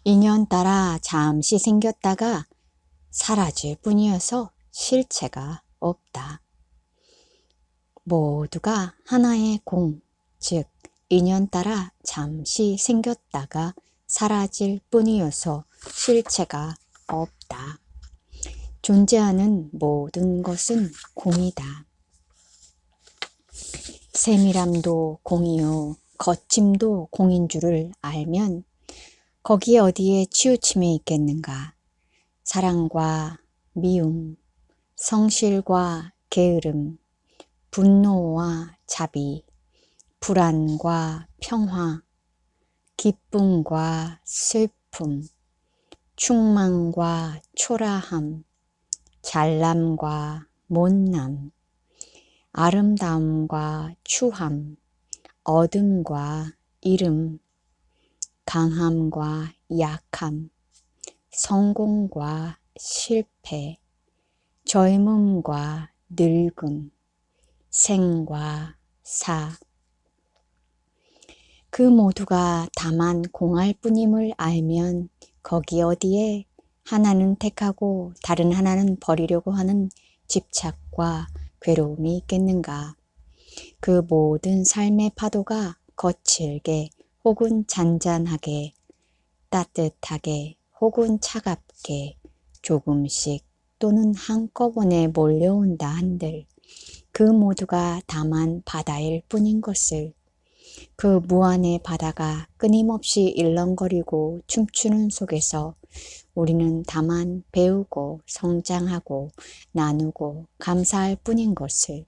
인연 따라 잠시 생겼다가 사라질 뿐이어서 실체가 없다. 모두가 하나의 공, 즉 인연 따라 잠시 생겼다가 사라질 뿐이어서 실체가 없다. 존재하는 모든 것은 공이다. 세밀함도 공이요 거침도 공인 줄을 알면 거기에 어디에 치우침이 있겠는가. 사랑과 미움, 성실과 게으름, 분노와 자비, 불안과 평화, 기쁨과 슬픔, 충만과 초라함, 잘남과 못남, 아름다움과 추함, 어둠과 이름, 강함과 약함, 성공과 실패, 젊음과 늙음, 생과 사. 그 모두가 다만 공할 뿐임을 알면 거기 어디에 하나는 택하고 다른 하나는 버리려고 하는 집착과 괴로움이 있겠는가. 그 모든 삶의 파도가 거칠게 혹은 잔잔하게, 따뜻하게 혹은 차갑게 조금씩 또는 한꺼번에 몰려온다 한들 그 모두가 다만 바다일 뿐인 것을, 그 무한의 바다가 끊임없이 일렁거리고 춤추는 속에서 우리는 다만 배우고 성장하고 나누고 감사할 뿐인 것을.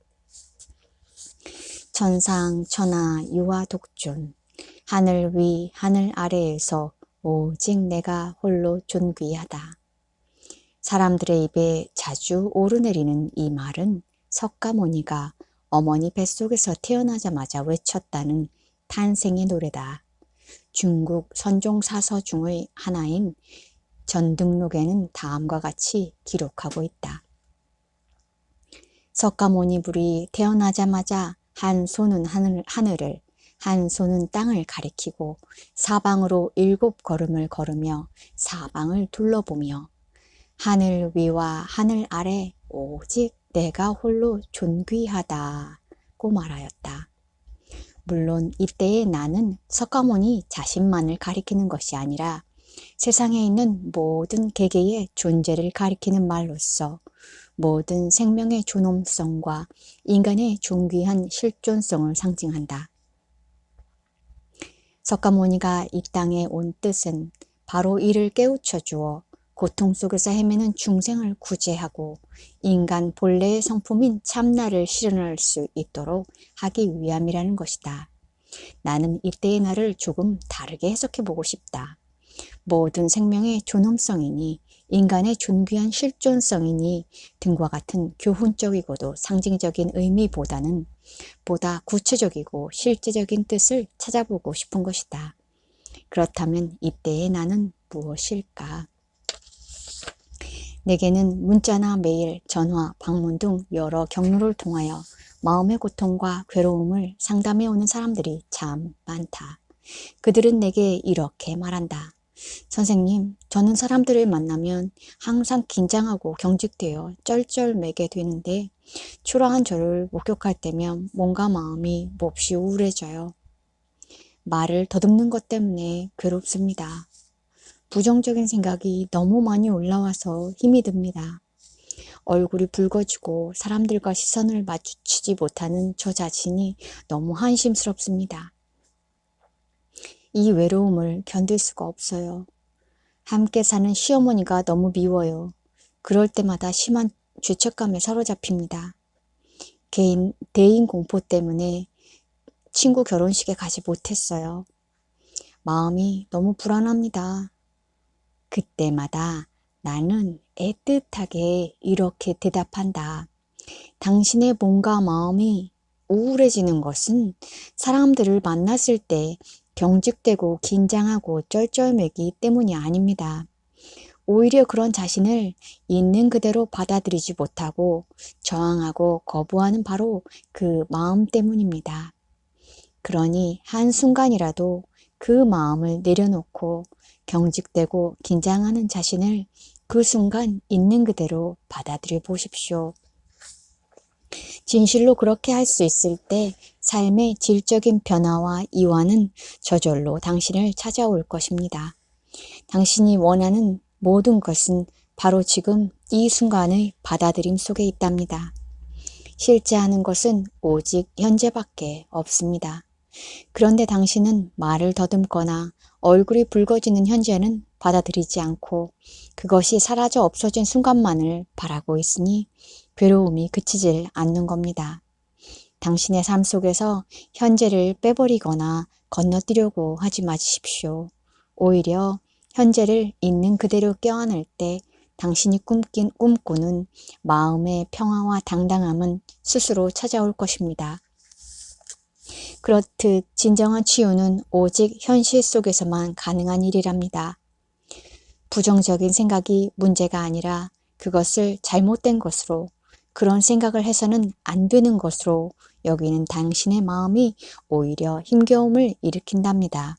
천상 천하 유아 독존, 하늘 위 하늘 아래에서 오직 내가 홀로 존귀하다. 사람들의 입에 자주 오르내리는 이 말은 석가모니가 어머니 뱃속에서 태어나자마자 외쳤다는 탄생의 노래다. 중국 선종사서 중의 하나인 전등록에는 다음과 같이 기록하고 있다. 석가모니 불이 태어나자마자 한 손은 하늘을, 한 손은 땅을 가리키고 사방으로 7걸음을 걸으며 사방을 둘러보며 하늘 위와 하늘 아래 오직 내가 홀로 존귀하다고 말하였다. 물론 이때의 나는 석가모니 자신만을 가리키는 것이 아니라 세상에 있는 모든 개개의 존재를 가리키는 말로서 모든 생명의 존엄성과 인간의 존귀한 실존성을 상징한다. 석가모니가 이 땅에 온 뜻은 바로 이를 깨우쳐 주어 고통 속에서 헤매는 중생을 구제하고 인간 본래의 성품인 참나를 실현할 수 있도록 하기 위함이라는 것이다. 나는 이때의 나를 조금 다르게 해석해 보고 싶다. 모든 생명의 존엄성이니 인간의 존귀한 실존성이니 등과 같은 교훈적이고도 상징적인 의미보다는 보다 구체적이고 실제적인 뜻을 찾아보고 싶은 것이다. 그렇다면 이때의 나는 무엇일까? 내게는 문자나 메일, 전화, 방문 등 여러 경로를 통하여 마음의 고통과 괴로움을 상담해 오는 사람들이 참 많다. 그들은 내게 이렇게 말한다. 선생님, 저는 사람들을 만나면 항상 긴장하고 경직되어 쩔쩔매게 되는데 초라한 저를 목격할 때면 뭔가 마음이 몹시 우울해져요. 말을 더듬는 것 때문에 괴롭습니다. 부정적인 생각이 너무 많이 올라와서 힘이 듭니다. 얼굴이 붉어지고 사람들과 시선을 마주치지 못하는 저 자신이 너무 한심스럽습니다. 이 외로움을 견딜 수가 없어요. 함께 사는 시어머니가 너무 미워요. 그럴 때마다 심한 죄책감에 사로잡힙니다. 대인 공포 때문에 친구 결혼식에 가지 못했어요. 마음이 너무 불안합니다. 그때마다 나는 애틋하게 이렇게 대답한다. 당신의 몸과 마음이 우울해지는 것은 사람들을 만났을 때 경직되고 긴장하고 쩔쩔매기 때문이 아닙니다. 오히려 그런 자신을 있는 그대로 받아들이지 못하고 저항하고 거부하는 바로 그 마음 때문입니다. 그러니 한순간이라도 그 마음을 내려놓고 경직되고 긴장하는 자신을 그 순간 있는 그대로 받아들여 보십시오. 진실로 그렇게 할 수 있을 때 삶의 질적인 변화와 이완은 저절로 당신을 찾아올 것입니다. 당신이 원하는 모든 것은 바로 지금 이 순간의 받아들임 속에 있답니다. 실제하는 것은 오직 현재밖에 없습니다. 그런데 당신은 말을 더듬거나 얼굴이 붉어지는 현재는 받아들이지 않고 그것이 사라져 없어진 순간만을 바라고 있으니 괴로움이 그치질 않는 겁니다. 당신의 삶 속에서 현재를 빼버리거나 건너뛰려고 하지 마십시오. 오히려 현재를 있는 그대로 껴안을 때 당신이 꿈꾸는 마음의 평화와 당당함은 스스로 찾아올 것입니다. 그렇듯 진정한 치유는 오직 현실 속에서만 가능한 일이랍니다. 부정적인 생각이 문제가 아니라 그것을 잘못된 것으로, 그런 생각을 해서는 안 되는 것으로 여기는 당신의 마음이 오히려 힘겨움을 일으킨답니다.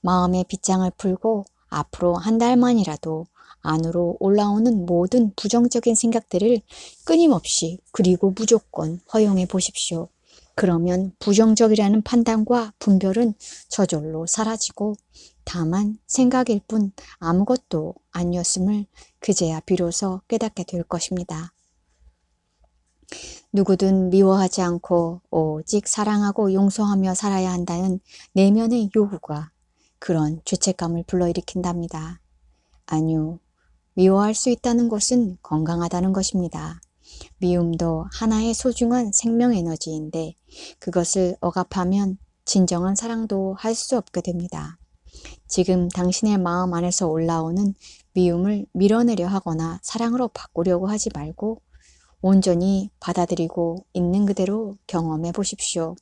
마음의 빗장을 풀고 앞으로 한 달만이라도 안으로 올라오는 모든 부정적인 생각들을 끊임없이 그리고 무조건 허용해 보십시오. 그러면 부정적이라는 판단과 분별은 저절로 사라지고 다만 생각일 뿐 아무것도 아니었음을 그제야 비로소 깨닫게 될 것입니다. 누구든 미워하지 않고 오직 사랑하고 용서하며 살아야 한다는 내면의 요구가 그런 죄책감을 불러일으킨답니다. 아니요, 미워할 수 있다는 것은 건강하다는 것입니다. 미움도 하나의 소중한 생명 에너지인데 그것을 억압하면 진정한 사랑도 할 수 없게 됩니다. 지금 당신의 마음 안에서 올라오는 미움을 밀어내려 하거나 사랑으로 바꾸려고 하지 말고 온전히 받아들이고 있는 그대로 경험해 보십시오.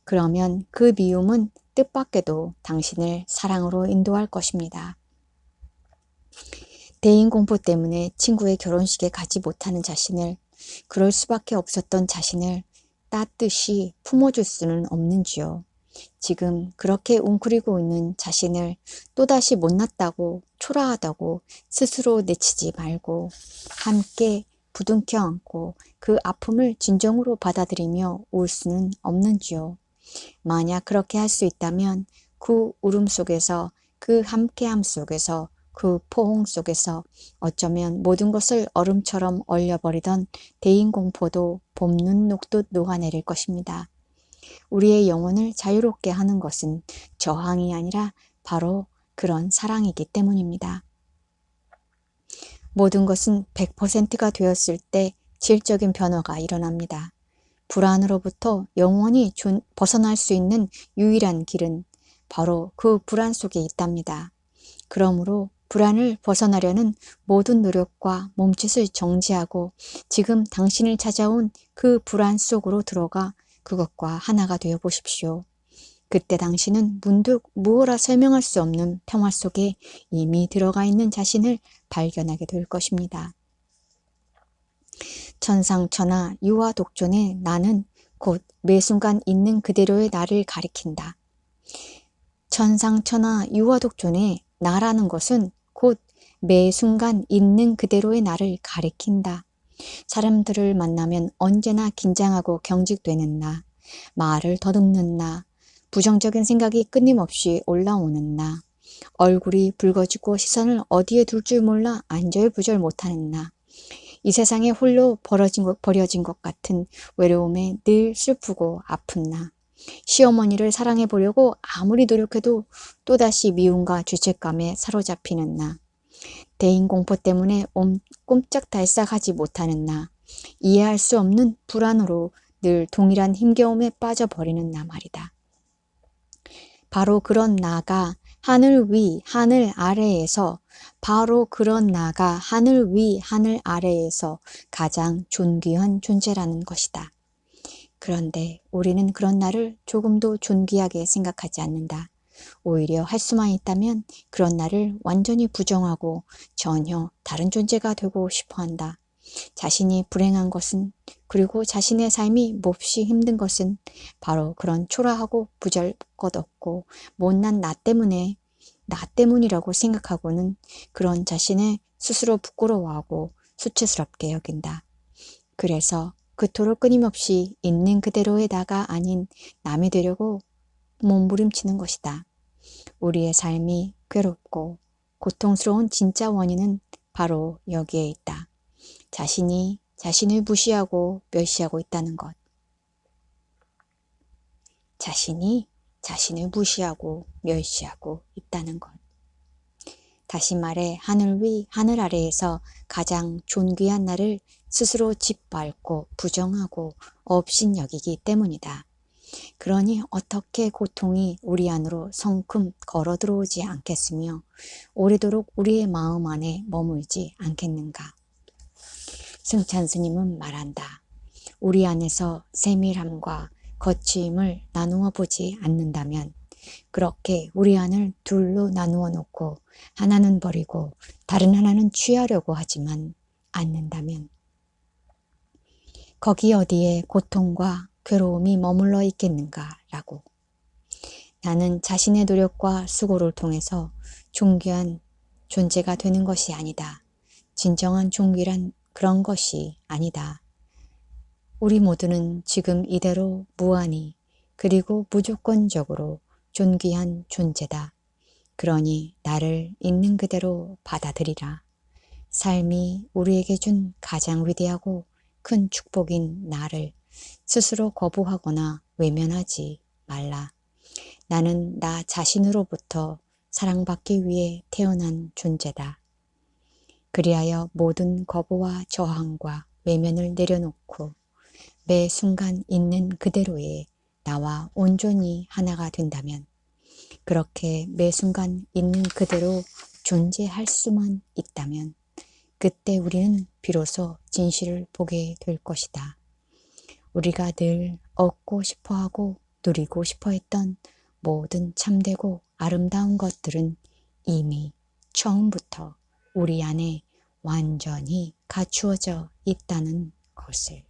그러면 그 미움은 뜻밖에도 당신을 사랑으로 인도할 것입니다. 대인공포 때문에 친구의 결혼식에 가지 못하는 자신을, 그럴 수밖에 없었던 자신을 따뜻이 품어줄 수는 없는지요. 지금 그렇게 웅크리고 있는 자신을 또다시 못났다고 초라하다고 스스로 내치지 말고 함께 부둥켜 안고 그 아픔을 진정으로 받아들이며 울 수는 없는지요. 만약 그렇게 할 수 있다면 그 울음 속에서, 그 함께함 속에서, 그 포옹 속에서 어쩌면 모든 것을 얼음처럼 얼려버리던 대인공포도 봄눈 녹듯 녹아내릴 것입니다. 우리의 영혼을 자유롭게 하는 것은 저항이 아니라 바로 그런 사랑이기 때문입니다. 모든 것은 100%가 되었을 때 질적인 변화가 일어납니다. 불안으로부터 영원히 벗어날 수 있는 유일한 길은 바로 그 불안 속에 있답니다. 그러므로 불안을 벗어나려는 모든 노력과 몸짓을 정지하고 지금 당신을 찾아온 그 불안 속으로 들어가 그것과 하나가 되어 보십시오. 그때 당신은 문득 무어라 설명할 수 없는 평화 속에 이미 들어가 있는 자신을 발견하게 될 것입니다. 천상천하 유아독존의 나는 곧 매순간 있는 그대로의 나를 가리킨다. 천상천하 유아독존의 나라는 것은 곧 매순간 있는 그대로의 나를 가리킨다. 사람들을 만나면 언제나 긴장하고 경직되는 나, 말을 더듬는 나, 부정적인 생각이 끊임없이 올라오는 나, 얼굴이 붉어지고 시선을 어디에 둘 줄 몰라 안절부절 못하는 나, 이 세상에 홀로 버려진 것 같은 외로움에 늘 슬프고 아픈 나, 시어머니를 사랑해 보려고 아무리 노력해도 또다시 미움과 죄책감에 사로잡히는 나, 대인공포 때문에 꼼짝달싹하지 못하는 나, 이해할 수 없는 불안으로 늘 동일한 힘겨움에 빠져버리는 나 말이다. 바로 그런 나가 하늘 위, 하늘 아래에서, 바로 그런 나가 하늘 위, 하늘 아래에서 가장 존귀한 존재라는 것이다. 그런데 우리는 그런 나를 조금도 존귀하게 생각하지 않는다. 오히려 할 수만 있다면 그런 나를 완전히 부정하고 전혀 다른 존재가 되고 싶어 한다. 자신이 불행한 것은, 그리고 자신의 삶이 몹시 힘든 것은 바로 그런 초라하고 부잘것없고 못난 나 때문이라고 생각하고는 그런 자신의 스스로 부끄러워하고 수치스럽게 여긴다. 그래서 그토록 끊임없이 있는 그대로에다가 아닌 남이 되려고 몸부림치는 것이다. 우리의 삶이 괴롭고 고통스러운 진짜 원인은 바로 여기에 있다. 자신이 자신을 무시하고 멸시하고 있다는 것. 자신이 자신을 무시하고 멸시하고 있다는 것. 다시 말해 하늘 위 하늘 아래에서 가장 존귀한 나를 스스로 짓밟고 부정하고 업신여기기 때문이다. 그러니 어떻게 고통이 우리 안으로 성큼 걸어 들어오지 않겠으며 오래도록 우리의 마음 안에 머물지 않겠는가. 승찬 스님은 말한다. 우리 안에서 세밀함과 거침을 나누어 보지 않는다면, 그렇게 우리 안을 둘로 나누어 놓고 하나는 버리고 다른 하나는 취하려고 하지만 않는다면, 거기 어디에 고통과 괴로움이 머물러 있겠는가라고. 나는 자신의 노력과 수고를 통해서 존귀한 존재가 되는 것이 아니다. 진정한 존귀란 그런 것이 아니다. 우리 모두는 지금 이대로 무한히 그리고 무조건적으로 존귀한 존재다. 그러니 나를 있는 그대로 받아들이라. 삶이 우리에게 준 가장 위대하고 큰 축복인 나를 스스로 거부하거나 외면하지 말라. 나는 나 자신으로부터 사랑받기 위해 태어난 존재다. 그리하여 모든 거부와 저항과 외면을 내려놓고 매 순간 있는 그대로의 나와 온전히 하나가 된다면, 그렇게 매 순간 있는 그대로 존재할 수만 있다면 그때 우리는 비로소 진실을 보게 될 것이다. 우리가 늘 얻고 싶어하고 누리고 싶어했던 모든 참되고 아름다운 것들은 이미 처음부터 우리 안에 완전히 갖추어져 있다는 것을.